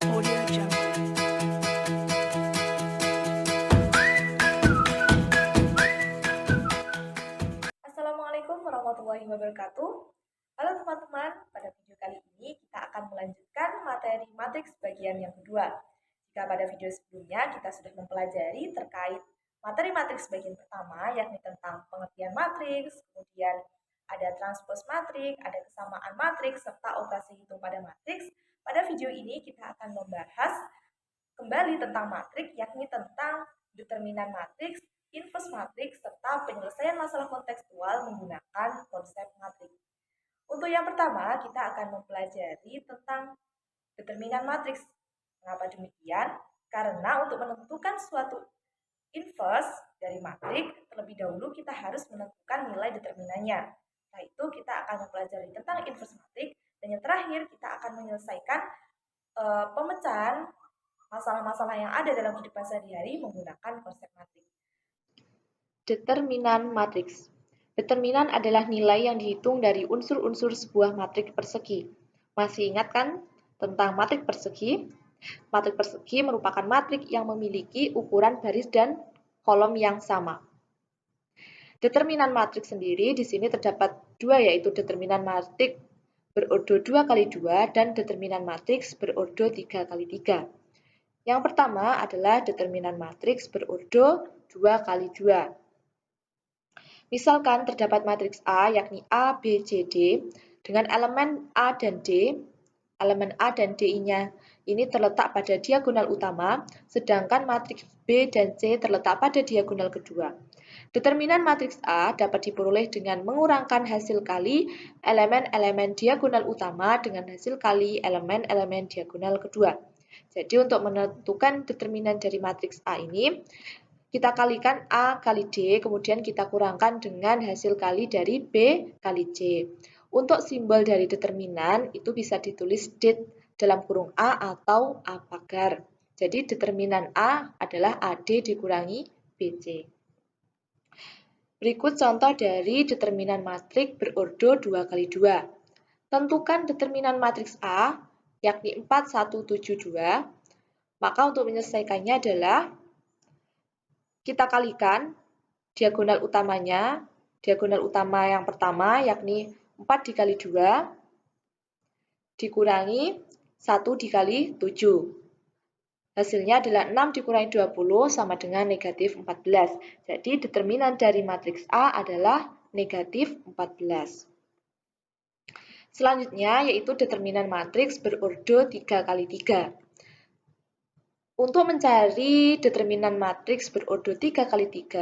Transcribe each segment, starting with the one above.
Audio Jungle. Assalamualaikum warahmatullahi wabarakatuh. Halo teman-teman, pada video kali ini kita akan melanjutkan materi matriks bagian yang kedua. Jika pada video sebelumnya kita sudah mempelajari terkait materi matriks bagian pertama, yakni tentang pengertian matriks, kemudian ada transpose matriks, ada kesamaan matriks, serta operasi hitung pada matriks. Pada video ini kita akan membahas kembali tentang matriks, yakni tentang determinan matriks, inverse matriks, serta penyelesaian masalah kontekstual menggunakan konsep matriks. Untuk yang pertama, kita akan mempelajari tentang determinan matriks. Mengapa demikian? Karena untuk menentukan suatu inverse dari matriks, terlebih dahulu kita harus menentukan nilai determinannya. Setelah itu kita akan mempelajari tentang inverse matriks, dan yang terakhir kita akan menyelesaikan pemecahan masalah-masalah yang ada dalam kehidupan sehari-hari menggunakan konsep matriks. Determinan matriks. Determinan adalah nilai yang dihitung dari unsur-unsur sebuah matriks persegi. Masih ingat kan tentang matriks persegi? Matriks persegi merupakan matriks yang memiliki ukuran baris dan kolom yang sama. Determinan matriks sendiri di sini terdapat dua, yaitu determinan matriks berordo 2x2 dan determinan matriks berordo 3x3. Yang pertama adalah determinan matriks berordo 2x2. Misalkan terdapat matriks A yakni A, B, C, D dengan elemen A dan D. Elemen A dan D-nya ini terletak pada diagonal utama, sedangkan matriks B dan C terletak pada diagonal kedua. Determinan matriks A dapat diperoleh dengan mengurangkan hasil kali elemen-elemen diagonal utama dengan hasil kali elemen-elemen diagonal kedua. Jadi untuk menentukan determinan dari matriks A ini, kita kalikan A kali D, kemudian kita kurangkan dengan hasil kali dari B kali C. Untuk simbol dari determinan itu bisa ditulis D dalam kurung A atau A pagar. Jadi determinan A adalah AD dikurangi BC. Berikut contoh dari determinan matriks berordo 2x2. Tentukan determinan matriks A, yakni 4, 1, 7, 2. Maka untuk menyelesaikannya adalah kita kalikan diagonal utamanya, diagonal utama yang pertama yakni 4 dikali 2 dikurangi 1 dikali 7. Hasilnya adalah 6 dikurangi 20 sama dengan negatif 14. Jadi determinan dari matriks A adalah negatif 14. Selanjutnya yaitu determinan matriks berordo 3x3. Untuk mencari determinan matriks berordo 3x3,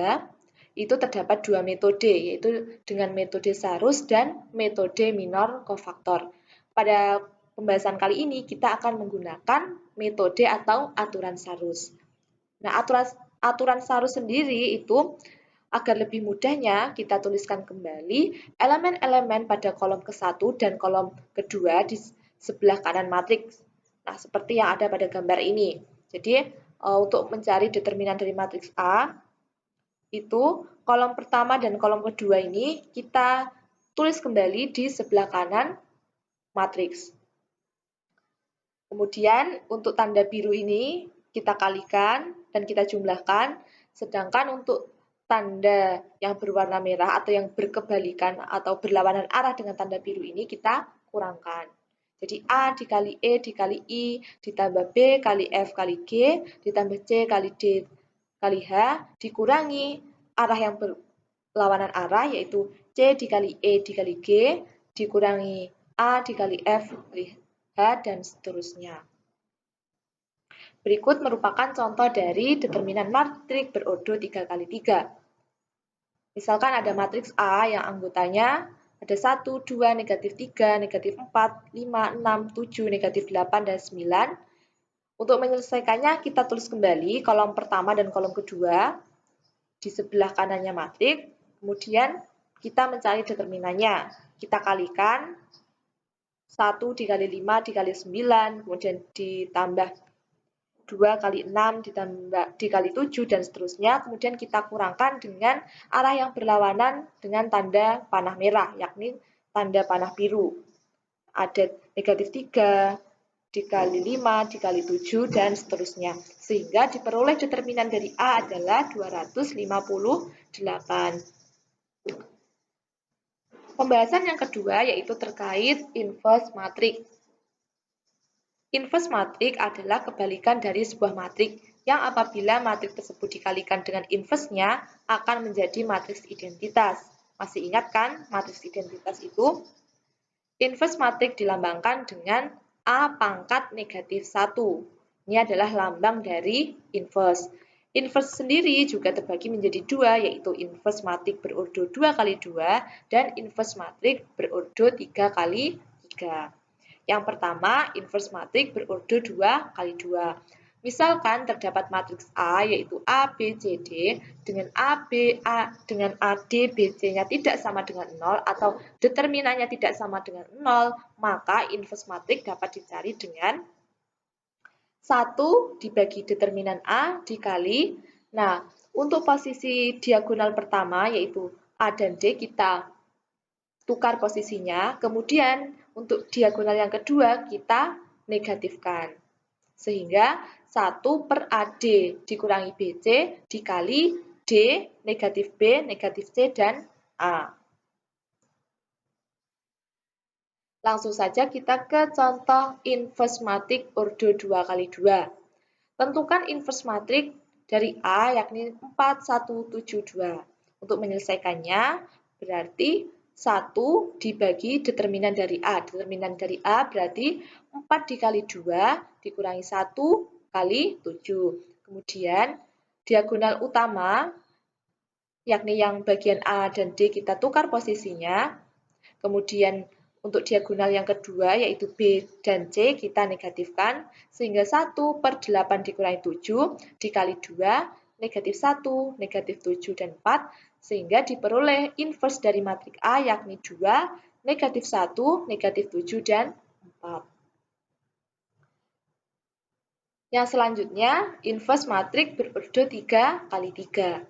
itu terdapat dua metode, yaitu dengan metode Sarus dan metode minor kofaktor. Pada pembahasan kali ini, kita akan menggunakan metode atau aturan Sarus. Nah, aturan Sarus sendiri itu, agar lebih mudahnya, kita tuliskan kembali elemen-elemen pada kolom ke-1 dan kolom kedua di sebelah kanan matriks. Nah, seperti yang ada pada gambar ini. Jadi, untuk mencari determinan dari matriks A, itu kolom pertama dan kolom kedua ini kita tulis kembali di sebelah kanan matriks. Kemudian, untuk tanda biru ini kita kalikan dan kita jumlahkan, sedangkan untuk tanda yang berwarna merah atau yang berkebalikan atau berlawanan arah dengan tanda biru ini kita kurangkan. Jadi A dikali E dikali I ditambah B kali F kali G ditambah C kali D kali H dikurangi arah yang berlawanan arah yaitu C dikali E dikali G dikurangi A dikali F kali H dan seterusnya. Berikut merupakan contoh dari determinan matriks berordo 3x3. Misalkan ada matriks A yang anggotanya ada 1, 2, negatif 3, negatif 4, 5, 6, 7, negatif 8, dan 9. Untuk menyelesaikannya, kita tulis kembali kolom pertama dan kolom kedua di sebelah kanannya matriks. Kemudian kita mencari determinannya. Kita kalikan 1 dikali 5 dikali 9, kemudian ditambah 2 kali 6 ditambah dikali 7 dan seterusnya. Kemudian kita kurangkan dengan arah yang berlawanan dengan tanda panah merah, yakni tanda panah biru. Ada negatif 3, dikali 5, dikali 7, dan seterusnya. Sehingga diperoleh determinan dari A adalah 258. Pembahasan yang kedua yaitu terkait inverse matrix. Inverse matrix adalah kebalikan dari sebuah matriks yang apabila matriks tersebut dikalikan dengan inverse-nya akan menjadi matriks identitas. Masih ingat kan matriks identitas itu? Inverse matrix dilambangkan dengan A pangkat negatif 1. Ini adalah lambang dari inverse. Inverse sendiri juga terbagi menjadi dua, yaitu inverse matrix berordo 2 kali 2 dan inverse matrix berordo 3 kali 3. Yang pertama, inverse matrix berordo 2 kali 2. Misalkan terdapat matriks A yaitu A, B, C, D dengan A, B, A dengan A, D, B, C-nya tidak sama dengan 0 atau determinannya tidak sama dengan 0, maka inverse matrix dapat dicari dengan 1 dibagi determinan A dikali. Nah, untuk posisi diagonal pertama yaitu A dan D kita tukar posisinya, kemudian untuk diagonal yang kedua kita negatifkan. Sehingga 1 per AD dikurangi BC dikali D negatif B, negatif C, dan A. Langsung saja kita ke contoh inverse matrix ordo 2 kali 2. Tentukan inverse matrix dari A yakni 4, 1, 7, 2. Untuk menyelesaikannya berarti 1 dibagi determinan dari A. Determinan dari A berarti 4 dikali 2 dikurangi 1 kali 7. Kemudian diagonal utama yakni yang bagian A dan D kita tukar posisinya. Kemudian untuk diagonal yang kedua yaitu B dan C kita negatifkan sehingga 1 per 8 dikurangi 7 dikali 2 negatif 1, negatif 7, dan 4 sehingga diperoleh inverse dari matriks A yakni 2, negatif 1, negatif 7, dan 4. Yang selanjutnya inverse matriks berordo 3 kali 3.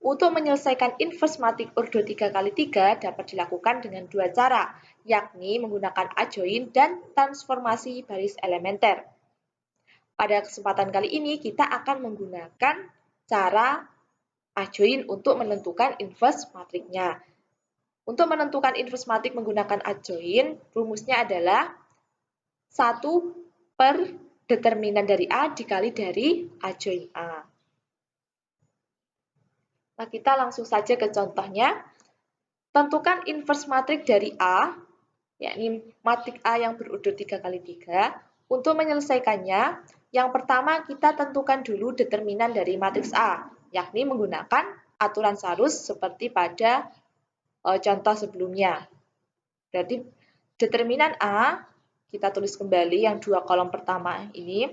Untuk menyelesaikan inverse matrix ordo 3 kali 3 dapat dilakukan dengan dua cara, yakni menggunakan adjoint dan transformasi baris elementer. Pada kesempatan kali ini kita akan menggunakan cara adjoint untuk menentukan inverse matrixnya. Untuk menentukan inverse matrix menggunakan adjoint, rumusnya adalah 1 per determinan dari A dikali dari adjoint A. Nah, kita langsung saja ke contohnya. Tentukan inverse matrix dari A, yakni matriks A yang berordo 3 kali 3. Untuk menyelesaikannya, yang pertama kita tentukan dulu determinan dari matriks A, yakni menggunakan aturan Sarus seperti pada contoh sebelumnya. Berarti determinan A, kita tulis kembali yang dua kolom pertama ini,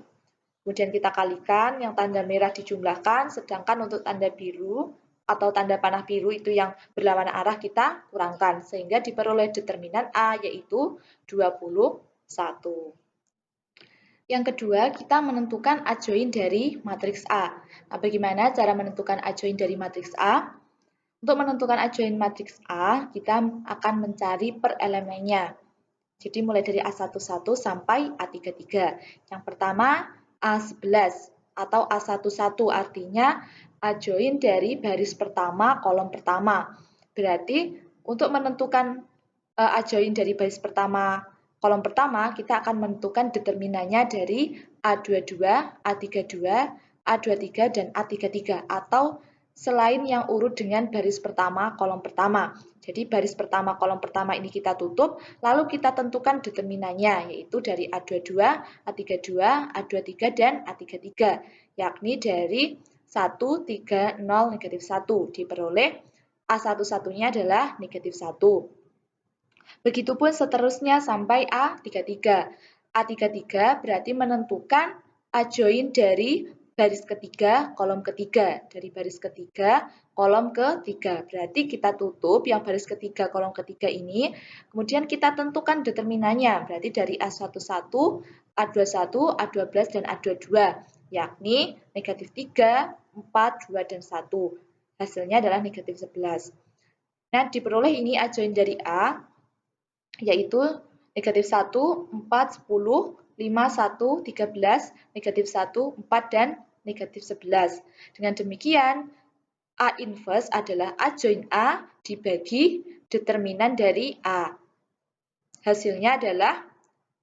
kemudian kita kalikan, yang tanda merah dijumlahkan, sedangkan untuk tanda biru atau tanda panah biru itu yang berlawanan arah kita kurangkan, sehingga diperoleh determinan A yaitu 21. Yang kedua, kita menentukan adjoint dari matriks A. Nah, bagaimana cara menentukan adjoint dari matriks A? Untuk menentukan adjoint matriks A, kita akan mencari per elemennya. Jadi mulai dari A11 sampai A33. Yang pertama A11 atau A11 artinya adjoint dari baris pertama kolom pertama. Berarti untuk menentukan adjoint dari baris pertama kolom pertama, kita akan menentukan determinannya dari A22, A32, A23, dan A33 atau selain yang urut dengan baris pertama kolom pertama. Jadi baris pertama kolom pertama ini kita tutup, lalu kita tentukan determinannya, yaitu dari A22, A32, A23, dan A33, yakni dari 1, 3, 0, negatif 1. Diperoleh A11-nya adalah negatif 1. Begitupun seterusnya sampai A33. A33 berarti menentukan adjoint dari baris ketiga, kolom ketiga. Dari baris ketiga, kolom ketiga. Berarti kita tutup yang baris ketiga, kolom ketiga ini. Kemudian kita tentukan determinannya. Berarti dari A11, A21, A12, dan A22. Yakni negatif 3, 4, 2, dan 1. Hasilnya adalah negatif 11. Nah, diperoleh ini adjoint dari A, yaitu negatif 1, 4, 10, 5, 1, 13, negatif 1, 4, dan negatif 11. Dengan demikian, A inverse adalah A join A dibagi determinan dari A. Hasilnya adalah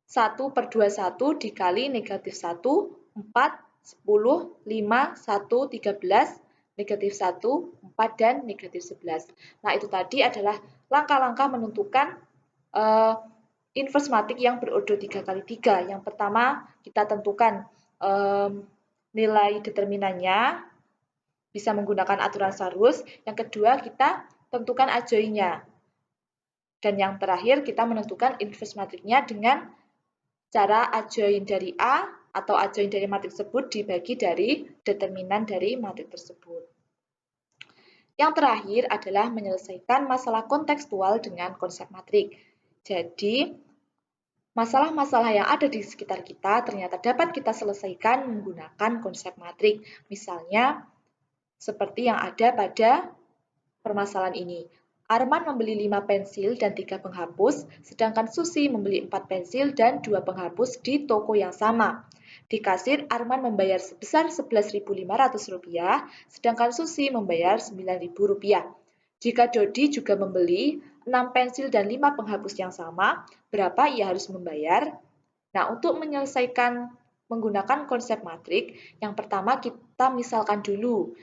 1/21 dikali negatif 1, 4, 10, 5, 1, 13, negatif 1, 4, dan negatif 11. Nah, itu tadi adalah langkah-langkah menentukan inverse matrik yang berordo 3x3. Yang pertama, kita tentukan nilai determinannya, bisa menggunakan aturan Sarus. Yang kedua, kita tentukan adjoinnya. Dan yang terakhir, kita menentukan inverse matriknya dengan cara adjoin dari A atau adjoin dari matriks tersebut dibagi dari determinan dari matrik tersebut. Yang terakhir adalah menyelesaikan masalah kontekstual dengan konsep matrik. Jadi, masalah-masalah yang ada di sekitar kita ternyata dapat kita selesaikan menggunakan konsep matrik. Misalnya, seperti yang ada pada permasalahan ini. Arman membeli 5 pensil dan 3 penghapus, sedangkan Susi membeli 4 pensil dan 2 penghapus di toko yang sama. Di kasir, Arman membayar sebesar Rp11.500, sedangkan Susi membayar Rp9.000. Jika Dodi juga membeli 6 pensil dan 5 penghapus yang sama, berapa ia harus membayar? Nah, untuk menyelesaikan menggunakan konsep matrik, yang pertama kita misalkan dulu.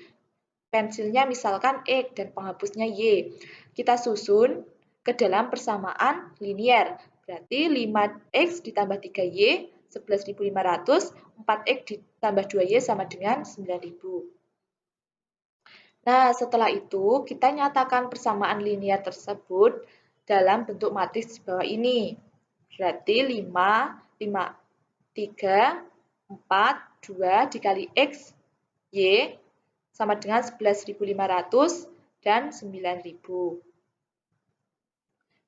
Pensilnya misalkan X dan penghapusnya Y. Kita susun ke dalam persamaan linier. Berarti 5X ditambah 3Y, 11.500, 4X ditambah 2Y sama dengan 9.000. Nah, setelah itu kita nyatakan persamaan linier tersebut dalam bentuk matriks di bawah ini. Berarti 5, 5, 3, 4, 2 dikali X, Y, sama dengan 11.500 dan 9.000.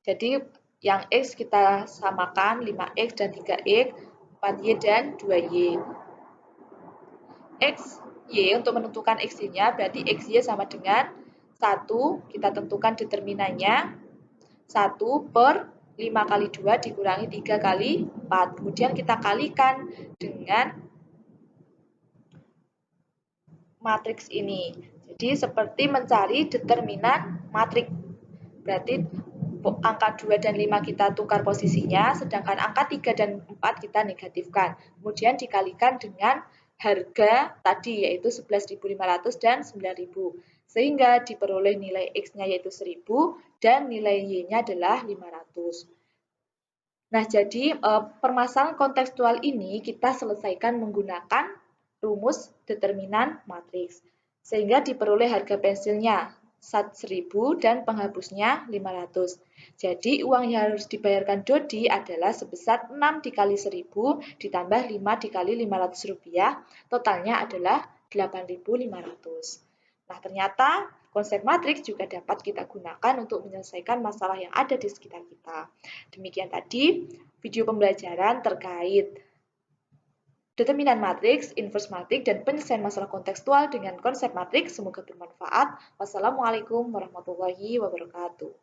Jadi yang X kita samakan 5X dan 3X, 4Y dan 2Y. X, Y untuk menentukan X-nya berarti XY sama dengan 1, kita tentukan determinannya 1 per 5 kali 2 dikurangi 3 kali 4. Kemudian kita kalikan dengan matriks ini. Jadi seperti mencari determinan matrik. Berarti angka 2 dan 5 kita tukar posisinya, sedangkan angka 3 dan 4 kita negatifkan. Kemudian dikalikan dengan harga tadi yaitu 11.500 dan 9.000. Sehingga diperoleh nilai X-nya yaitu 1.000 dan nilai Y-nya adalah 500. Nah, jadi permasalahan kontekstual ini kita selesaikan menggunakan rumus determinan matriks. Sehingga diperoleh harga pensilnya 1.000 dan penghapusnya 500. Jadi uang yang harus dibayarkan Dodi adalah sebesar 6 dikali 1.000 ditambah 5 dikali Rp500. Totalnya adalah 8.500. Nah, ternyata konsep matriks juga dapat kita gunakan untuk menyelesaikan masalah yang ada di sekitar kita. Demikian tadi video pembelajaran terkait determinan matriks, inverse matriks, dan penyelesaian masalah kontekstual dengan konsep matriks. Semoga bermanfaat. Wassalamualaikum warahmatullahi wabarakatuh.